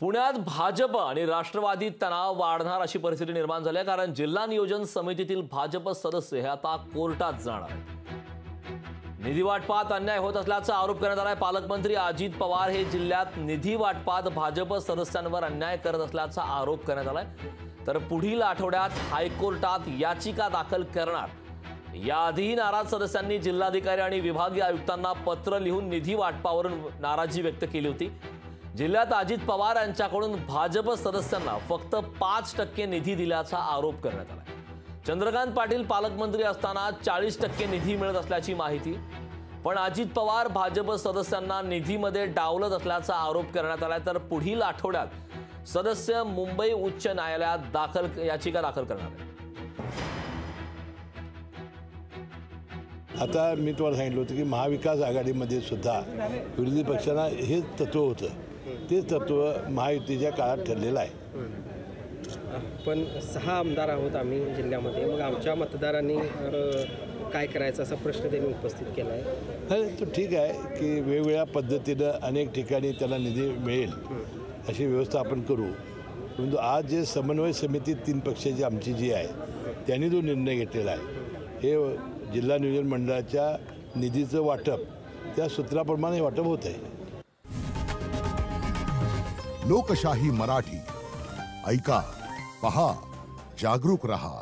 पुण्यात भाजप आणि राष्ट्रवादीत तणाव वाढणार अशी परिस्थिती निर्माण झाली आहे, कारण जिल्हा नियोजन समितीतील भाजप सदस्य हे आता कोर्टात जाणार आहेत। निधी वाटपात अन्याय होत असल्याचा आरोप करण्यात आलाय। पालकमंत्री अजित पवार हे जिल्ह्यात निधी वाटपात भाजप सदस्यांवर अन्याय करत असल्याचा आरोप करण्यात आलाय। तर पुढील आठवड्यात हायकोर्टात याचिका दाखल करणार। याआधी नाराज सदस्यांनी जिल्हाधिकारी आणि विभागीय आयुक्तांना पत्र लिहून निधी वाटपावरून नाराजी व्यक्त केली होती। जिल्ह्यात अजित पवार यांच्याकडून भाजप सदस्यांना फक्त 5% निधी दिल्याचा आरोप करण्यात आला। चंद्रकांत पाटील पालकमंत्री असताना 40% निधी मिळत असल्याची माहिती, पण अजित पवार भाजप सदस्यांना निधीमध्ये डावलत असल्याचा आरोप करण्यात आला। तर पुढील आठवड्यात सदस्य मुंबई उच्च न्यायालयात याचिका दाखल करणार आहेत। आता मी तुम्हाला सांगितलं होतं की महाविकास आघाडीमध्ये सुद्धा विरोधी पक्षांना हेच तत्व होतं, तेच तत्व महायुतीच्या काळात ठरलेलं आहे। पण 6 आमदार आहोत आम्ही जिल्ह्यामध्ये, मग आमच्या मतदारांनी काय करायचं असा प्रश्न त्यांनी उपस्थित केला आहे। तो ठीक आहे की वेगवेगळ्या पद्धतीनं अनेक ठिकाणी त्याला निधी मिळेल अशी व्यवस्था आपण करू, परंतु आज जे समन्वय समिती 3 पक्षाची आमची जी आहे त्यांनी जो निर्णय घेतलेला आहे हे जिल्हा नियोजन मंडळाच्या निधीचं वाटप त्या सूत्राप्रमाणे वाटप होत आहे। लोकशाही मराठी ऐका, पहा, जागरूक रहा।